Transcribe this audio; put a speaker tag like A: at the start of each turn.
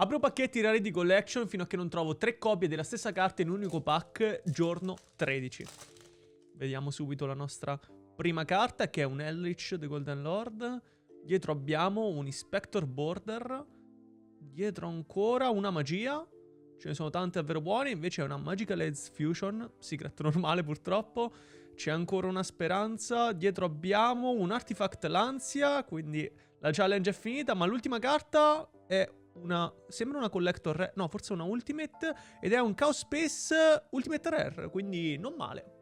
A: Apro pacchetti rari di collection fino a che non trovo 3 copie della stessa carta in un unico pack, giorno 13. Vediamo subito la nostra prima carta, che è un Eldritch The Golden Lord. Dietro abbiamo un Inspector Border. Dietro ancora una magia. Ce ne sono tante davvero buone. Invece è una Magical Aids Fusion. Secret normale purtroppo. C'è ancora una speranza. Dietro abbiamo un Artifact Lancia. Quindi la challenge è finita. Ma l'ultima carta è una... sembra una Collector Rare. No, forse una Ultimate. Ed è un Chaos Space Ultimate Rare. Quindi non male.